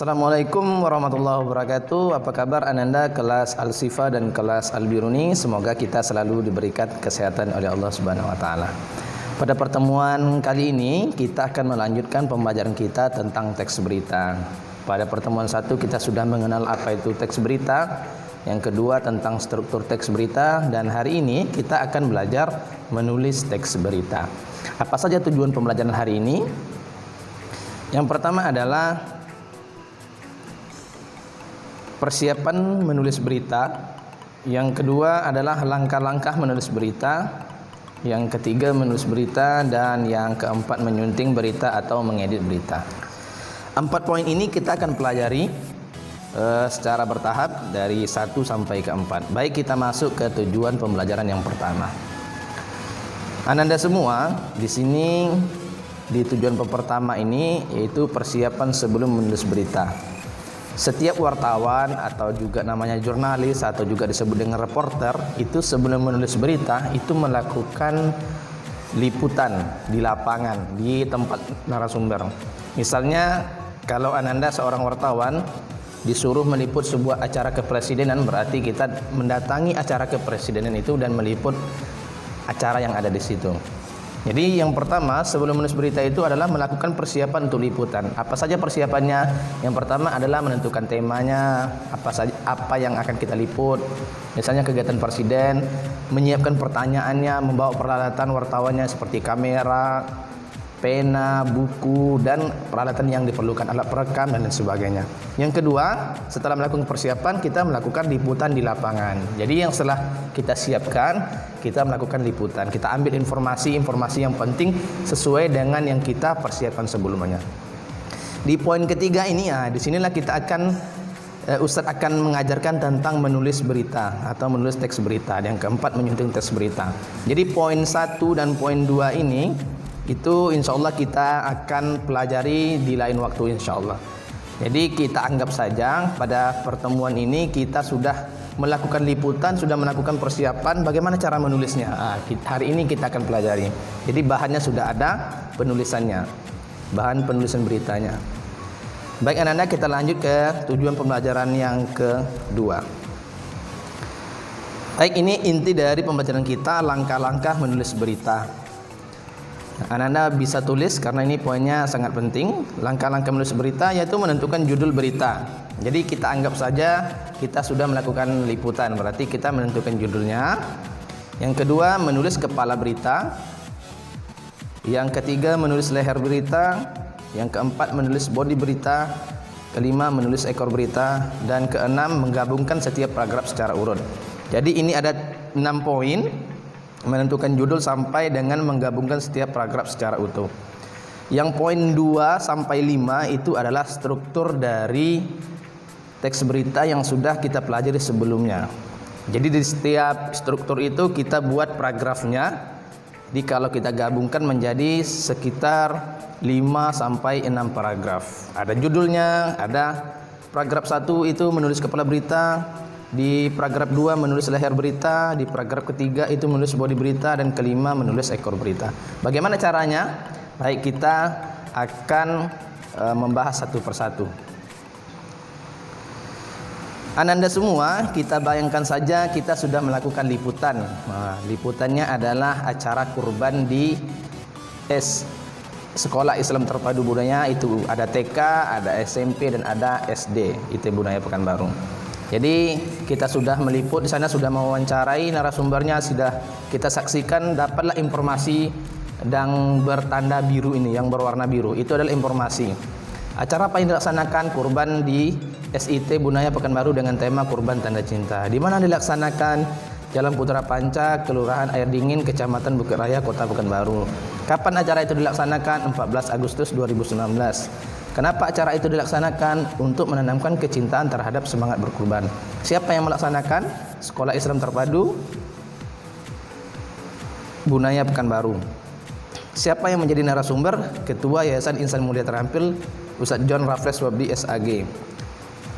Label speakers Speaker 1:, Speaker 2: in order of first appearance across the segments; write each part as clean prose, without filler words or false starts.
Speaker 1: Assalamualaikum warahmatullahi wabarakatuh. Apa kabar Ananda kelas Al-Sifa dan kelas Al-Biruni? Semoga kita selalu diberikan kesehatan oleh Allah Subhanahu wa taala. Pada pertemuan kali ini kita akan melanjutkan pembelajaran kita tentang teks berita. Pada pertemuan satu kita sudah mengenal apa itu teks berita, yang kedua tentang struktur teks berita, dan hari ini kita akan belajar menulis teks berita. Apa saja tujuan pembelajaran hari ini? Yang pertama adalah persiapan menulis berita. Yang kedua adalah langkah-langkah menulis berita. Yang ketiga menulis berita, dan yang keempat menyunting berita atau mengedit berita. 4 poin ini kita akan pelajari secara bertahap dari 1 sampai ke 4. Baik, kita masuk ke tujuan pembelajaran yang pertama. Ananda semua di sini di tujuan pertama ini yaitu persiapan sebelum menulis berita. Setiap wartawan atau juga namanya jurnalis atau juga disebut dengan reporter itu sebelum menulis berita itu melakukan liputan di lapangan, di tempat narasumber. Misalnya kalau Ananda seorang wartawan disuruh meliput sebuah acara kepresidenan, berarti kita mendatangi acara kepresidenan itu dan meliput acara yang ada di situ. Jadi yang pertama sebelum menulis berita itu adalah melakukan persiapan untuk liputan. Apa saja persiapannya? Yang pertama adalah menentukan temanya, apa yang akan kita liput. Misalnya kegiatan presiden, menyiapkan pertanyaannya, membawa peralatan wartawannya seperti kamera, pena, buku, dan peralatan yang diperlukan, alat perekam dan lain sebagainya. Yang kedua, setelah melakukan persiapan, kita melakukan liputan di lapangan. Jadi yang setelah kita siapkan, kita melakukan liputan. Kita ambil informasi yang penting sesuai dengan yang kita persiapkan sebelumnya. Di poin ketiga ini ya, disinilah kita akan Ustadz akan mengajarkan tentang menulis berita atau menulis teks berita. Yang keempat menyunting teks berita. Jadi poin 1 dan poin 2 ini itu insya Allah kita akan pelajari di lain waktu insya Allah. Jadi kita anggap saja pada pertemuan ini kita sudah melakukan liputan, sudah melakukan persiapan bagaimana cara menulisnya. Hari ini kita akan pelajari. Jadi bahannya sudah ada, penulisannya, bahan penulisan beritanya. Baik anak-anak, kita lanjut ke tujuan pembelajaran yang kedua. Baik, ini inti dari pembelajaran kita, langkah-langkah menulis berita. Anda bisa tulis karena ini poinnya sangat penting. Langkah-langkah menulis berita yaitu menentukan judul berita. Jadi kita anggap saja kita sudah melakukan liputan, berarti kita menentukan judulnya. Yang kedua menulis kepala berita. Yang ketiga menulis leher berita. Yang keempat menulis bodi berita. Kelima menulis ekor berita. Dan keenam menggabungkan setiap paragraf secara urut. Jadi ini ada 6 poin. Menentukan judul sampai dengan menggabungkan setiap paragraf secara utuh. Yang poin 2 sampai 5 itu adalah struktur dari teks berita yang sudah kita pelajari sebelumnya. Jadi di setiap struktur itu kita buat paragrafnya. Jadi kalau kita gabungkan menjadi sekitar 5 sampai 6 paragraf. Ada judulnya, ada paragraf 1 itu menulis kepala berita. Di paragraf 2 menulis leher berita, di paragraf ketiga itu menulis bodi berita, dan kelima menulis ekor berita. Bagaimana caranya? Baik, kita akan membahas satu persatu. Ananda semua, kita bayangkan saja kita sudah melakukan liputan. Liputannya adalah acara kurban di Sekolah Islam Terpadu Budaya, itu ada TK, ada SMP, dan ada SD, IT Budaya Pekanbaru. Jadi kita sudah meliput di sana, sudah mewawancarai narasumbernya, sudah kita saksikan, dapatlah informasi yang bertanda biru ini, yang berwarna biru. Itu adalah informasi. Acara apa yang dilaksanakan? Kurban di SIT Bunaya Pekanbaru dengan tema Kurban Tanda Cinta. Di mana dilaksanakan? Jalan Putra Panca, Kelurahan Air Dingin, Kecamatan Bukit Raya, Kota Pekanbaru. Kapan acara itu dilaksanakan? 14 Agustus 2019. Kenapa acara itu dilaksanakan? Untuk menanamkan kecintaan terhadap semangat berkurban. Siapa yang melaksanakan? Sekolah Islam Terpadu Bunaya Pekanbaru. Siapa yang menjadi narasumber? Ketua Yayasan Insan Mulia Terampil Ustadz John Raffles Wabdi SAG.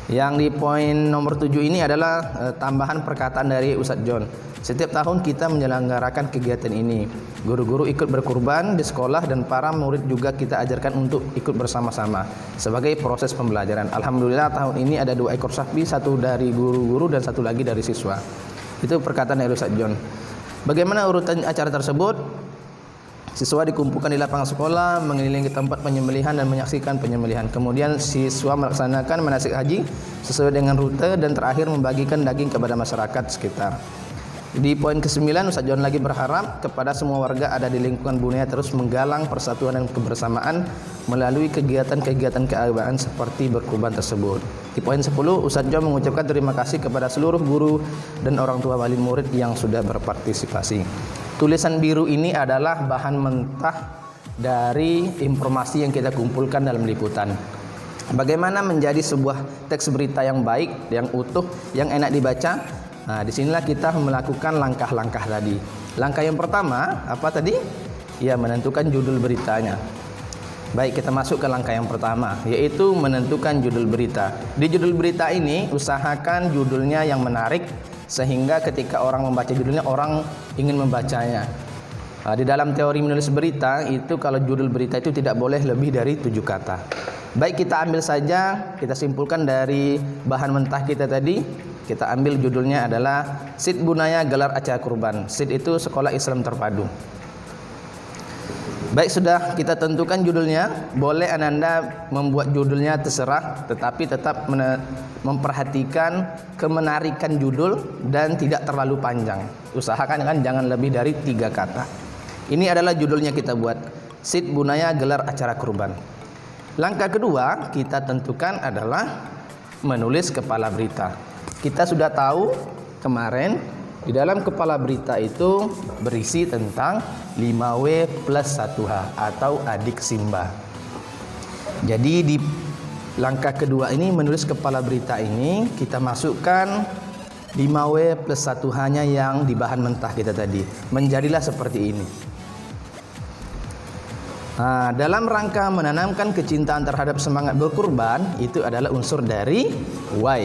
Speaker 1: Yang di poin nomor 7 ini adalah tambahan perkataan dari Ustadz John. Setiap tahun kita menyelenggarakan kegiatan ini. Guru-guru ikut berkurban di sekolah dan para murid juga kita ajarkan untuk ikut bersama-sama sebagai proses pembelajaran. Alhamdulillah tahun ini ada 2 ekor sapi, satu dari guru-guru dan satu lagi dari siswa. Itu perkataan dari Ustadz John. Bagaimana urutan acara tersebut? Siswa dikumpulkan di lapangan sekolah, mengelilingi tempat penyembelihan dan menyaksikan penyembelihan. Kemudian siswa melaksanakan manasik haji sesuai dengan rute dan terakhir membagikan daging kepada masyarakat sekitar. Di poin ke-9, Ustadz John lagi berharap kepada semua warga ada di lingkungan Bunaya terus menggalang persatuan dan kebersamaan melalui kegiatan-kegiatan keagamaan seperti berkurban tersebut. Di poin 10, Ustadz John mengucapkan terima kasih kepada seluruh guru dan orang tua wali murid yang sudah berpartisipasi. Tulisan biru ini adalah bahan mentah dari informasi yang kita kumpulkan dalam liputan. Bagaimana menjadi sebuah teks berita yang baik, yang utuh, yang enak dibaca? Nah, disinilah kita melakukan langkah-langkah tadi. Langkah yang pertama, apa tadi? Ya, menentukan judul beritanya. Baik, kita masuk ke langkah yang pertama, yaitu menentukan judul berita. Di judul berita ini, usahakan judulnya yang menarik, sehingga ketika orang membaca judulnya, orang ingin membacanya. Di dalam teori menulis berita, itu kalau judul berita itu tidak boleh lebih dari 7 kata. Baik, kita ambil saja, kita simpulkan dari bahan mentah kita tadi. Kita ambil judulnya adalah SID Bunaya gelar acara kurban. SID itu Sekolah Islam Terpadu. Baik, sudah kita tentukan judulnya. Boleh Anda membuat judulnya terserah, tetapi tetap memperhatikan kemenarikan judul dan tidak terlalu panjang. Usahakan kan jangan lebih dari 3 kata. Ini adalah judulnya kita buat, SID Bunaya gelar acara kurban. Langkah kedua kita tentukan adalah menulis kepala berita. Kita sudah tahu kemarin di dalam kepala berita itu berisi tentang 5W plus 1H atau adik Simba. Jadi di langkah kedua ini menulis kepala berita ini kita masukkan 5W plus 1H-nya yang di bahan mentah kita tadi. Menjadilah seperti ini. Nah, dalam rangka menanamkan kecintaan terhadap semangat berkurban, itu adalah unsur dari Y.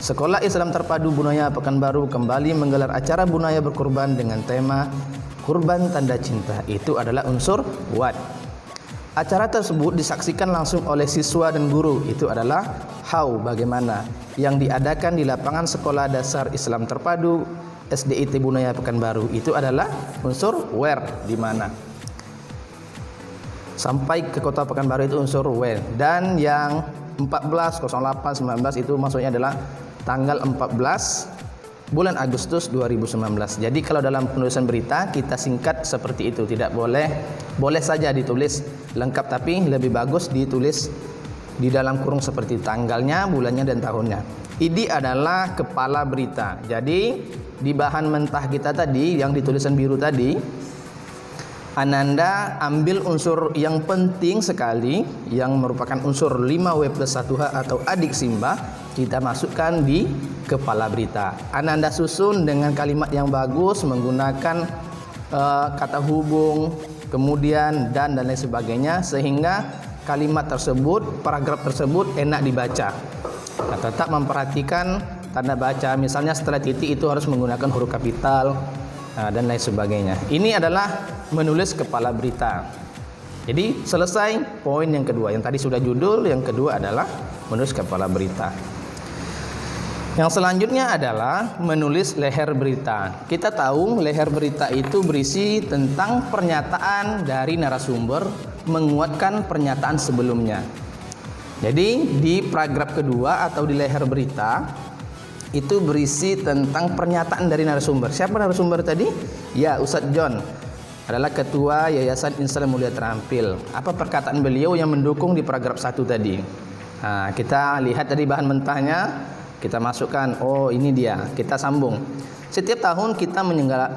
Speaker 1: Sekolah Islam Terpadu Bunaya Pekanbaru kembali menggelar acara Bunaya berkurban dengan tema Kurban Tanda Cinta. Itu adalah unsur what. Acara tersebut disaksikan langsung oleh siswa dan guru. Itu adalah how, bagaimana, yang diadakan di lapangan Sekolah Dasar Islam Terpadu SDIT Bunaya Pekanbaru. Itu adalah unsur where, di mana. Sampai ke kota Pekanbaru itu unsur where. Dan yang 14, 08, 19 itu maksudnya adalah tanggal 14 bulan Agustus 2019. Jadi kalau dalam penulisan berita kita singkat seperti itu, tidak boleh saja ditulis lengkap, tapi lebih bagus ditulis di dalam kurung seperti tanggalnya, bulannya dan tahunnya. Ini adalah kepala berita. Jadi di bahan mentah kita tadi yang ditulisan biru tadi, Ananda ambil unsur yang penting sekali yang merupakan unsur 5W plus 1H atau adik Simba, kita masukkan di kepala berita. Ananda susun dengan kalimat yang bagus menggunakan kata hubung, kemudian dan lain sebagainya, sehingga kalimat tersebut, paragraf tersebut enak dibaca. Nah, tetap memperhatikan tanda baca, misalnya setelah titik itu harus menggunakan huruf kapital dan lain sebagainya. Ini adalah menulis kepala berita. Jadi selesai poin yang kedua. Yang tadi sudah judul, yang kedua adalah menulis kepala berita. Yang selanjutnya adalah menulis leher berita. Kita tahu leher berita itu berisi tentang pernyataan dari narasumber menguatkan pernyataan sebelumnya. Jadi di paragraf kedua atau di leher berita itu berisi tentang pernyataan dari narasumber. Siapa narasumber tadi? Ya, Ustadz John adalah Ketua Yayasan Insan Mulia Terampil. Apa perkataan beliau yang mendukung di paragraf 1 tadi? Nah, kita lihat dari bahan mentahnya, kita masukkan, oh ini dia, kita sambung. Setiap tahun kita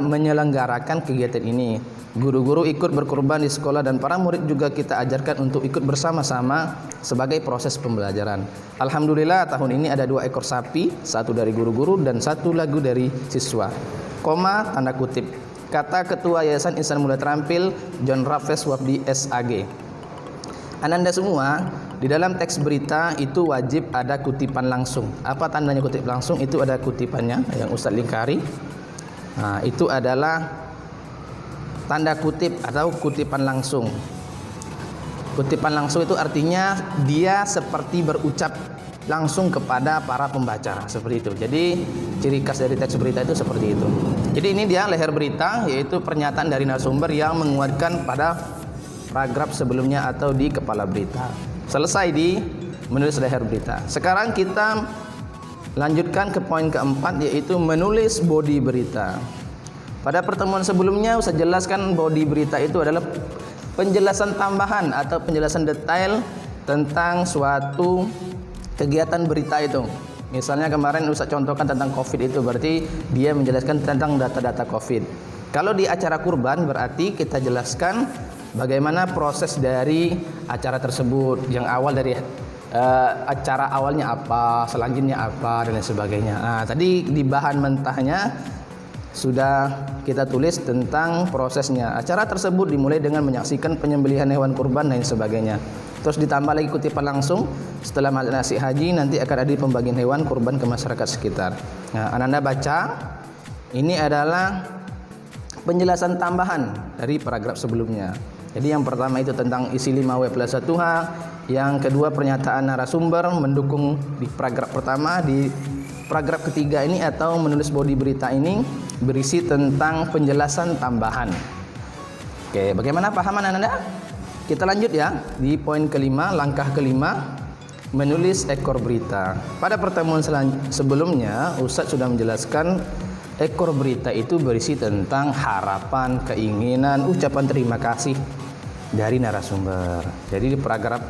Speaker 1: menyelenggarakan kegiatan ini. Guru-guru ikut berkurban di sekolah dan para murid juga kita ajarkan untuk ikut bersama-sama sebagai proses pembelajaran. Alhamdulillah tahun ini ada 2 ekor sapi, satu dari guru-guru dan satu lagu dari siswa. Koma, tanda kutip. Kata Ketua Yayasan Insan Mulia Terampil John Rafes Wafdi SAG. Ananda semua Di dalam teks berita itu wajib ada kutipan langsung. Apa tandanya kutip langsung? Itu ada kutipannya yang Ustaz lingkari. Nah, itu adalah tanda kutip atau kutipan langsung. Kutipan langsung itu artinya dia seperti berucap langsung kepada para pembaca, seperti itu. Jadi ciri khas dari teks berita itu seperti itu. Jadi ini dia leher berita, yaitu pernyataan dari narasumber yang menguatkan pada paragraf sebelumnya atau di kepala berita. Selesai di menulis leher berita. Sekarang kita lanjutkan ke poin keempat, yaitu menulis bodi berita. Pada pertemuan sebelumnya saya jelaskan bodi berita itu adalah penjelasan tambahan atau penjelasan detail tentang suatu kegiatan berita itu. Misalnya kemarin Ustaz contohkan tentang COVID, itu berarti dia menjelaskan tentang data-data COVID. Kalau di acara kurban berarti kita jelaskan bagaimana proses dari acara tersebut, yang awal dari acara awalnya apa, selanjutnya apa, dan lain sebagainya. Nah, tadi di bahan mentahnya sudah kita tulis tentang prosesnya. Acara tersebut dimulai dengan menyaksikan penyembelihan hewan kurban dan sebagainya. Terus ditambah lagi kutipan langsung, setelah manasik haji nanti akan ada pembagian hewan kurban ke masyarakat sekitar. Nah, Anda baca, ini adalah penjelasan tambahan dari paragraf sebelumnya. Jadi yang pertama itu tentang isi 5W plus 1H, yang kedua pernyataan narasumber mendukung di paragraf pertama. Di paragraf ketiga ini atau menulis bodi berita ini berisi tentang penjelasan tambahan. Oke, bagaimana pahaman Anda? Kita lanjut ya di poin kelima, langkah kelima, menulis ekor berita. Pada pertemuan sebelumnya Ustadz sudah menjelaskan ekor berita itu berisi tentang harapan, keinginan, ucapan terima kasih dari narasumber. Jadi di paragraf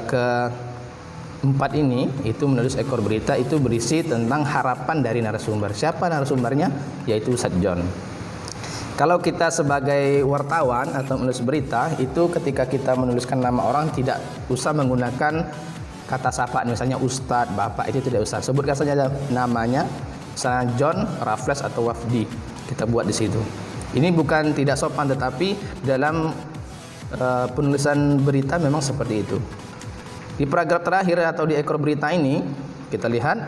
Speaker 1: keempat ini itu menulis ekor berita itu berisi tentang harapan dari narasumber. Siapa narasumbernya? Yaitu Ustadz John. Kalau kita sebagai wartawan atau menulis berita itu ketika kita menuliskan nama orang tidak usah menggunakan kata sapaan, misalnya Ustadz, Bapak, itu tidak usah. Sebutkan saja namanya, misalnya John, Raffles atau Wafdi. Kita buat di situ. Ini bukan tidak sopan, tetapi dalam penulisan berita memang seperti itu. Di paragraf terakhir atau di ekor berita ini kita lihat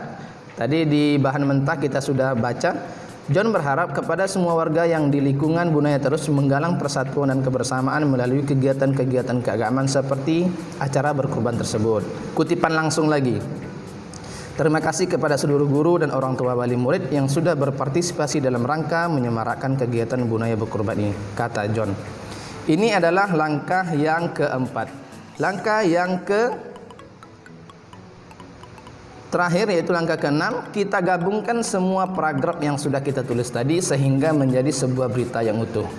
Speaker 1: tadi di bahan mentah kita sudah baca. John berharap kepada semua warga yang di lingkungan Bunaya terus menggalang persatuan dan kebersamaan melalui kegiatan-kegiatan keagamaan seperti acara berkurban tersebut. Kutipan langsung lagi. Terima kasih kepada seluruh guru dan orang tua wali murid yang sudah berpartisipasi dalam rangka menyemarakkan kegiatan Bunaya berkurban ini, kata John. Ini adalah langkah yang keempat. Langkah yang terakhir yaitu langkah keenam, kita gabungkan semua paragraf yang sudah kita tulis tadi sehingga menjadi sebuah berita yang utuh.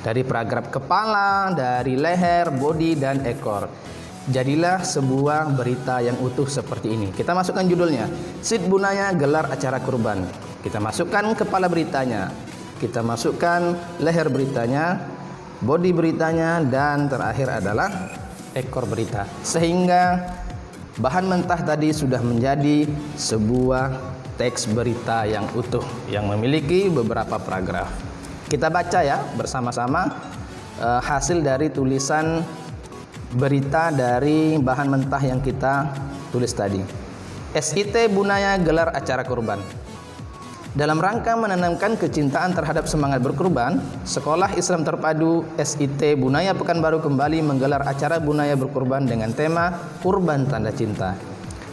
Speaker 1: Dari paragraf kepala, dari leher, bodi, dan ekor. Jadilah sebuah berita yang utuh seperti ini. Kita masukkan judulnya, Sid Bunaya gelar acara kurban. Kita masukkan kepala beritanya, kita masukkan leher beritanya, bodi beritanya, dan terakhir adalah ekor berita. Sehingga bahan mentah tadi sudah menjadi sebuah teks berita yang utuh yang memiliki beberapa paragraf. Kita baca ya bersama-sama hasil dari tulisan berita dari bahan mentah yang kita tulis tadi. SIT Bunaya gelar acara kurban. Dalam rangka menanamkan kecintaan terhadap semangat berkurban, Sekolah Islam Terpadu SIT Bunaya Pekanbaru kembali menggelar acara Bunaya berkurban dengan tema Kurban Tanda Cinta.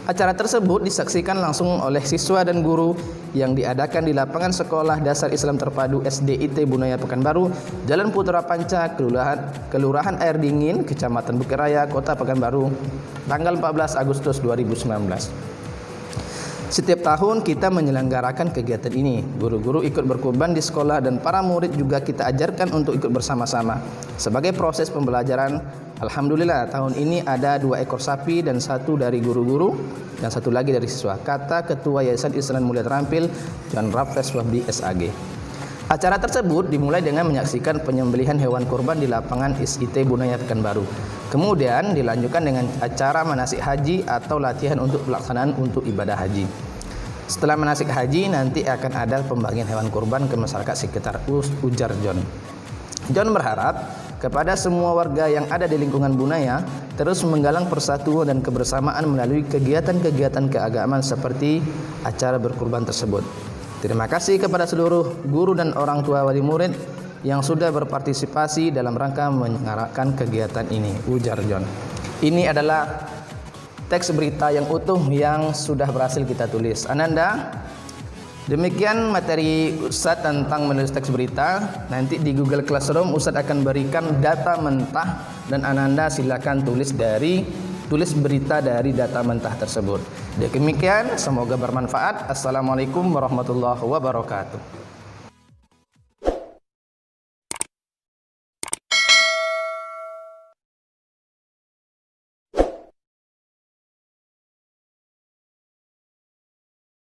Speaker 1: Acara tersebut disaksikan langsung oleh siswa dan guru yang diadakan di lapangan Sekolah Dasar Islam Terpadu SDIT Bunaya Pekanbaru, Jalan Putra Panca, Kelurahan Air Dingin, Kecamatan Bukit Raya, Kota Pekanbaru, tanggal 14 Agustus 2019. Setiap tahun kita menyelenggarakan kegiatan ini. Guru-guru ikut berkurban di sekolah dan para murid juga kita ajarkan untuk ikut bersama-sama. Sebagai proses pembelajaran, alhamdulillah tahun ini ada 2 ekor sapi dan 1 dari guru-guru dan 1 lagi dari siswa, kata Ketua Yayasan Islam Mulia Terampil John Raffles Wahdi SAG. Acara tersebut dimulai dengan menyaksikan penyembelihan hewan kurban di lapangan SIT Bunaya Pekanbaru. Kemudian dilanjutkan dengan acara manasik haji atau latihan untuk pelaksanaan untuk ibadah haji. Setelah manasik haji nanti akan ada pembagian hewan kurban ke masyarakat sekitar, ujar John. John berharap kepada semua warga yang ada di lingkungan Bunaya terus menggalang persatuan dan kebersamaan melalui kegiatan-kegiatan keagamaan seperti acara berkurban tersebut. Terima kasih kepada seluruh guru dan orang tua wali murid yang sudah berpartisipasi dalam rangka menyelenggarakan kegiatan ini, ujar John. Ini adalah teks berita yang utuh yang sudah berhasil kita tulis. Ananda, demikian materi Ustadz tentang menulis teks berita. Nanti di Google Classroom Ustadz akan berikan data mentah dan Ananda silakan tulis berita dari data mentah tersebut. Demikian, semoga bermanfaat. Assalamualaikum warahmatullahi wabarakatuh.